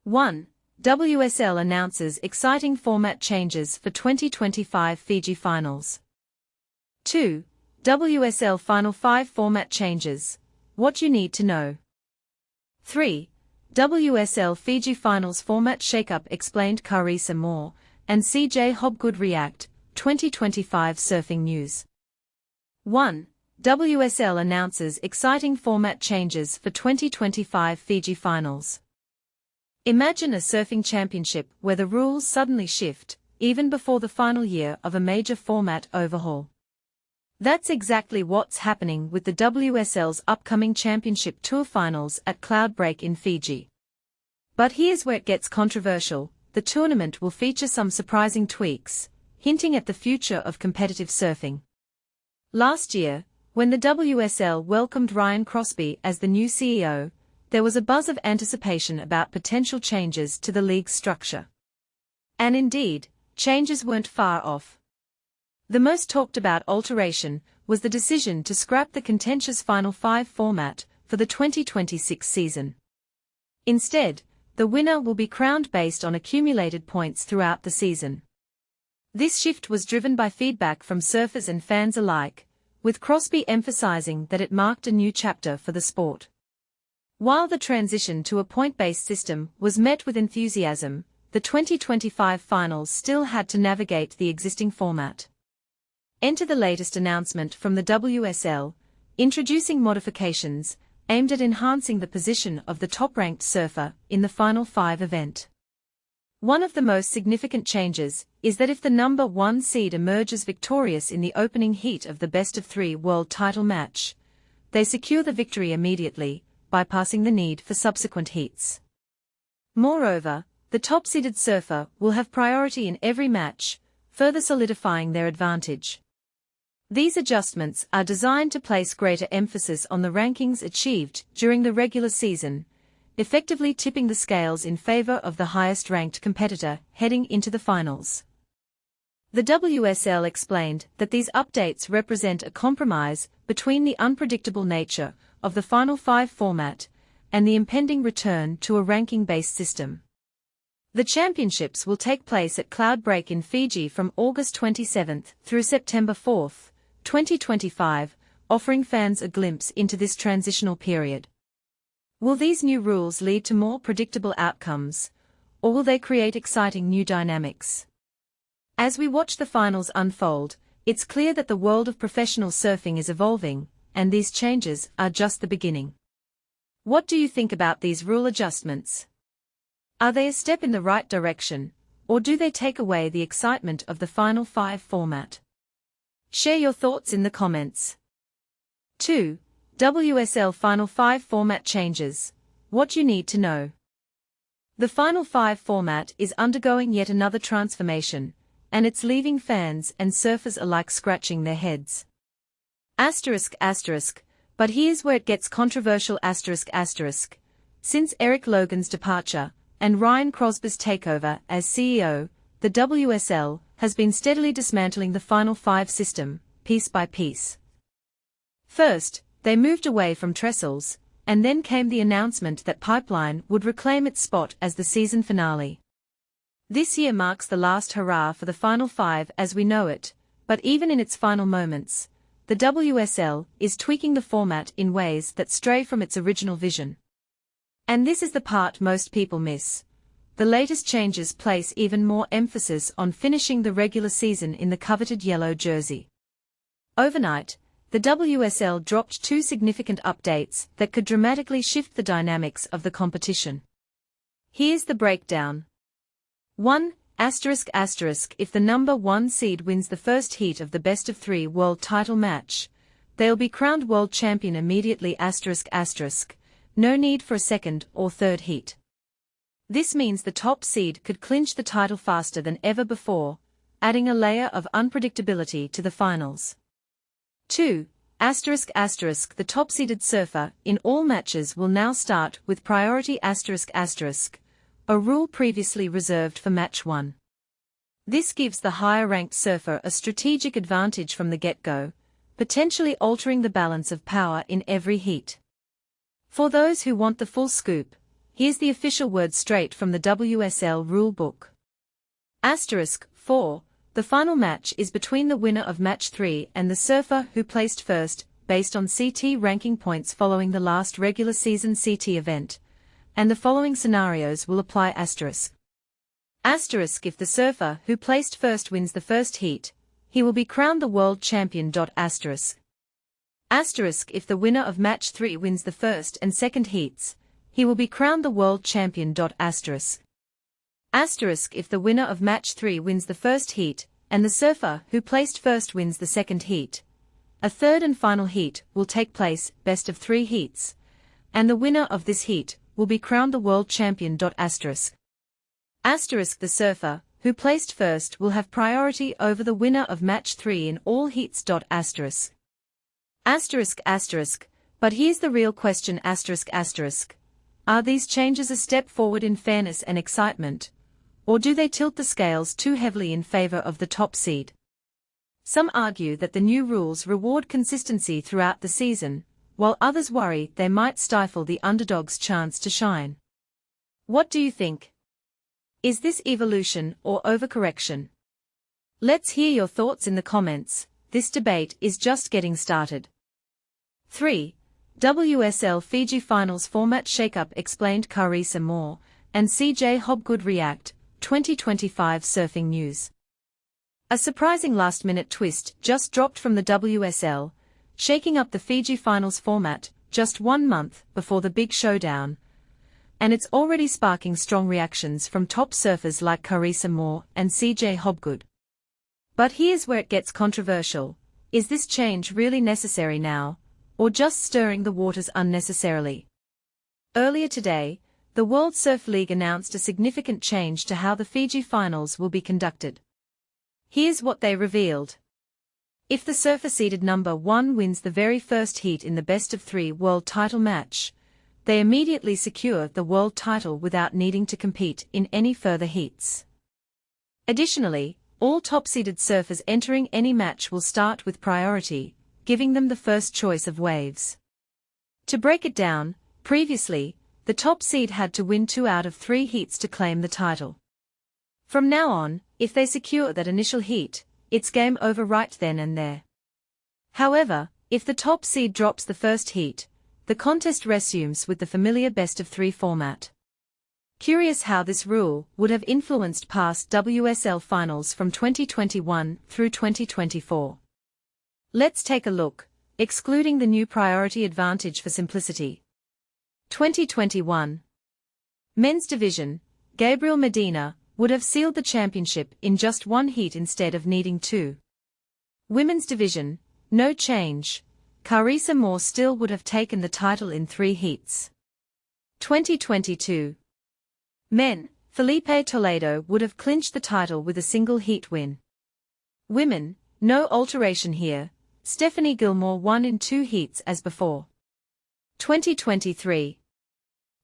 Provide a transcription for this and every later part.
1. WSL announces exciting format changes for 2025 Fiji finals. 2. WSL Final 5 format changes. What you need to know. 3. WSL Fiji finals format shakeup explained. Carissa Moore and CJ Hobgood react. 2025 surfing news. 1. WSL announces exciting format changes for 2025 Fiji finals. Imagine a surfing championship where the rules suddenly shift, even before the final year of a major format overhaul. That's exactly what's happening with the WSL's upcoming championship tour finals at Cloudbreak in Fiji. But here's where it gets controversial: the tournament will feature some surprising tweaks, hinting at the future of competitive surfing. Last year, when the WSL welcomed Ryan Crosby as the new CEO, there was a buzz of anticipation about potential changes to the league's structure. And indeed, changes weren't far off. The most talked about alteration was the decision to scrap the contentious Final 5 format for the 2026 season. Instead, the winner will be crowned based on accumulated points throughout the season. This shift was driven by feedback from surfers and fans alike, with Crosby emphasizing that it marked a new chapter for the sport. While the transition to a point-based system was met with enthusiasm, the 2025 finals still had to navigate the existing format. Enter the latest announcement from the WSL, introducing modifications aimed at enhancing the position of the top-ranked surfer in the Final 5 event. One of the most significant changes is that if the number 1 seed emerges victorious in the opening heat of the best-of-3 world title match, they secure the victory immediately, bypassing the need for subsequent heats. Moreover, the top-seeded surfer will have priority in every match, further solidifying their advantage. These adjustments are designed to place greater emphasis on the rankings achieved during the regular season, effectively tipping the scales in favor of the highest-ranked competitor heading into the finals. The WSL explained that these updates represent a compromise between the unpredictable nature of the Final 5 format and the impending return to a ranking-based system. The championships will take place at Cloudbreak in Fiji from August 27 through September 4, 2025, offering fans a glimpse into this transitional period. Will these new rules lead to more predictable outcomes, or will they create exciting new dynamics? As we watch the finals unfold, it's clear that the world of professional surfing is evolving, and these changes are just the beginning. What do you think about these rule adjustments? Are they a step in the right direction, or do they take away the excitement of the Final 5 format? Share your thoughts in the comments. 2. WSL Final 5 format changes. What you need to know. The Final 5 format is undergoing yet another transformation, and it's leaving fans and surfers alike scratching their heads. But here's where it gets controversial. Since Eric Logan's departure and Ryan Crosby's takeover as CEO, the WSL has been steadily dismantling the Final 5 system, piece by piece. First, they moved away from trestles, and then came the announcement that Pipeline would reclaim its spot as the season finale. This year marks the last hurrah for the Final 5 as we know it, but even in its final moments, the WSL is tweaking the format in ways that stray from its original vision. And this is the part most people miss. The latest changes place even more emphasis on finishing the regular season in the coveted yellow jersey. Overnight, the WSL dropped 2 significant updates that could dramatically shift the dynamics of the competition. Here's the breakdown. 1. If the number 1 seed wins the first heat of the best-of-3 world title match, they'll be crowned world champion immediately. No need for a second or third heat. This means the top seed could clinch the title faster than ever before, adding a layer of unpredictability to the finals. 2. The top-seeded surfer in all matches will now start with priority a rule previously reserved for match 1. This gives the higher-ranked surfer a strategic advantage from the get-go, potentially altering the balance of power in every heat. For those who want the full scoop, Here's the official word straight from the WSL rulebook. Asterisk 4. The final match is between the winner of match 3 and the surfer who placed first, based on CT ranking points following the last regular season CT event, and the following scenarios will apply. Asterisk. If the surfer who placed first wins the first heat, he will be crowned the world champion. Asterisk. If the winner of match 3 wins the first and second heats, he will be crowned the world champion. Asterisk. If the winner of match 3 wins the first heat, and the surfer who placed first wins the second heat, a third and final heat will take place, best of 3 heats, and the winner of this heat will be crowned the world champion. Asterisk. The surfer who placed first will have priority over the winner of match 3 in all heats. Asterisk. But here's the real question. Are these changes a step forward in fairness and excitement, or do they tilt the scales too heavily in favor of the top seed? Some argue that the new rules reward consistency throughout the season, while others worry they might stifle the underdog's chance to shine. What do you think? Is this evolution or overcorrection? Let's hear your thoughts in the comments. This debate is just getting started. 3. WSL Fiji Finals Format Shakeup explained. Carissa Moore and CJ Hobgood react. 2025 Surfing News. A surprising last-minute twist just dropped from the WSL, shaking up the Fiji Finals format just 1 month before the big showdown, and it's already sparking strong reactions from top surfers like Carissa Moore and CJ Hobgood. But here's where it gets controversial. Is this change really necessary now, or just stirring the waters unnecessarily? Earlier today, the World Surf League announced a significant change to how the Fiji Finals will be conducted. Here's what they revealed. If the surfer seeded number 1 wins the very first heat in the best-of-3 world title match, they immediately secure the world title without needing to compete in any further heats. Additionally, all top-seeded surfers entering any match will start with priority, giving them the first choice of waves. To break it down, previously, the top seed had to win 2 out of 3 heats to claim the title. From now on, if they secure that initial heat, it's game over right then and there. However, if the top seed drops the first heat, the contest resumes with the familiar best-of-3 format. Curious how this rule would have influenced past WSL finals from 2021 through 2024. Let's take a look, excluding the new priority advantage for simplicity. 2021. Men's Division, Gabriel Medina would have sealed the championship in just 1 heat instead of needing 2. Women's Division, no change. Carissa Moore still would have taken the title in 3 heats. 2022. Men, Filipe Toledo would have clinched the title with a single heat win. Women, no alteration here. Stephanie Gilmore won in 2 heats as before. 2023.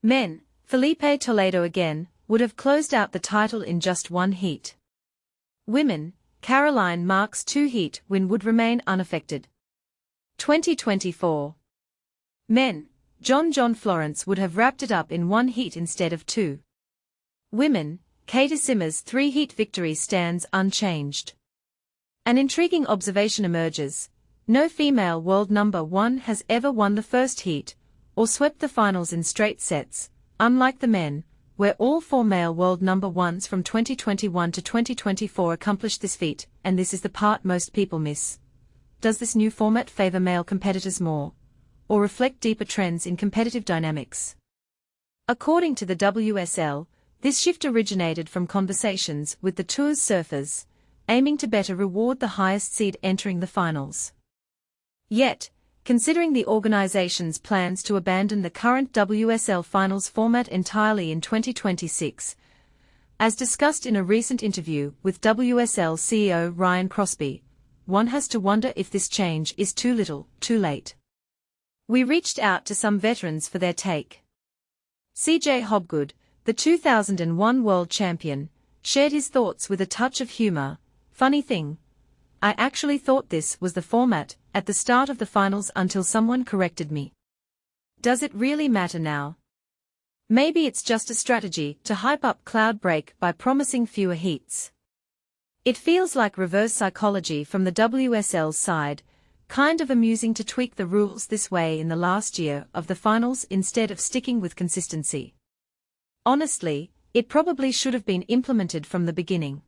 Men, Filipe Toledo again would have closed out the title in just 1 heat. Women, Caroline Mark's 2 heat win would remain unaffected. 2024. Men, John Florence would have wrapped it up in 1 heat instead of 2. Women, Caity Simmer's 3 heat victory stands unchanged. An intriguing observation emerges. No female world number 1 has ever won the first heat, or swept the finals in straight sets, unlike the men, where all 4 male world number 1s from 2021 to 2024 accomplished this feat, and this is the part most people miss. Does this new format favor male competitors more, or reflect deeper trends in competitive dynamics? According to the WSL, this shift originated from conversations with the tour's surfers, aiming to better reward the highest seed entering the finals. Yet, considering the organization's plans to abandon the current WSL finals format entirely in 2026, as discussed in a recent interview with WSL CEO Ryan Crosby, one has to wonder if this change is too little, too late. We reached out to some veterans for their take. CJ Hobgood, the 2001 world champion, shared his thoughts with a touch of humor. Funny thing, I actually thought this was the format at the start of the finals until someone corrected me. Does it really matter now? Maybe it's just a strategy to hype up Cloudbreak by promising fewer heats. It feels like reverse psychology from the WSL's side, kind of amusing to tweak the rules this way in the last year of the finals instead of sticking with consistency. Honestly, it probably should have been implemented from the beginning.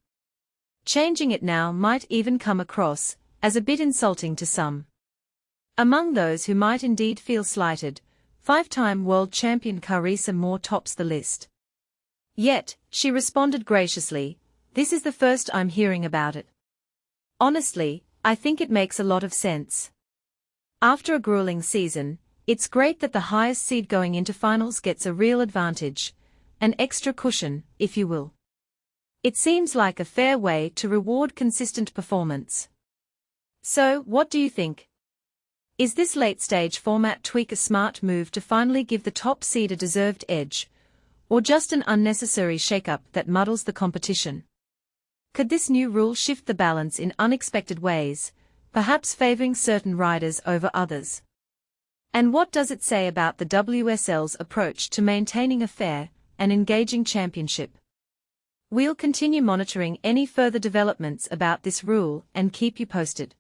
Changing it now might even come across as a bit insulting to some. Among those who might indeed feel slighted, five-time world champion Carissa Moore tops the list. Yet, she responded graciously, "This is the first I'm hearing about it. Honestly, I think it makes a lot of sense. After a grueling season, it's great that the highest seed going into finals gets a real advantage, an extra cushion, if you will. It seems like a fair way to reward consistent performance." So, what do you think? Is this late-stage format tweak a smart move to finally give the top seed a deserved edge, or just an unnecessary shake-up that muddles the competition? Could this new rule shift the balance in unexpected ways, perhaps favoring certain riders over others? And what does it say about the WSL's approach to maintaining a fair and engaging championship? We'll continue monitoring any further developments about this rule and keep you posted.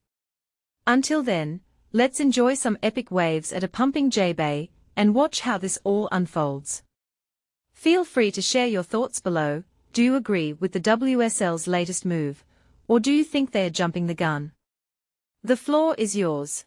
Until then, let's enjoy some epic waves at a pumping J-Bay and watch how this all unfolds. Feel free to share your thoughts below. Do you agree with the WSL's latest move, or do you think they are jumping the gun? The floor is yours.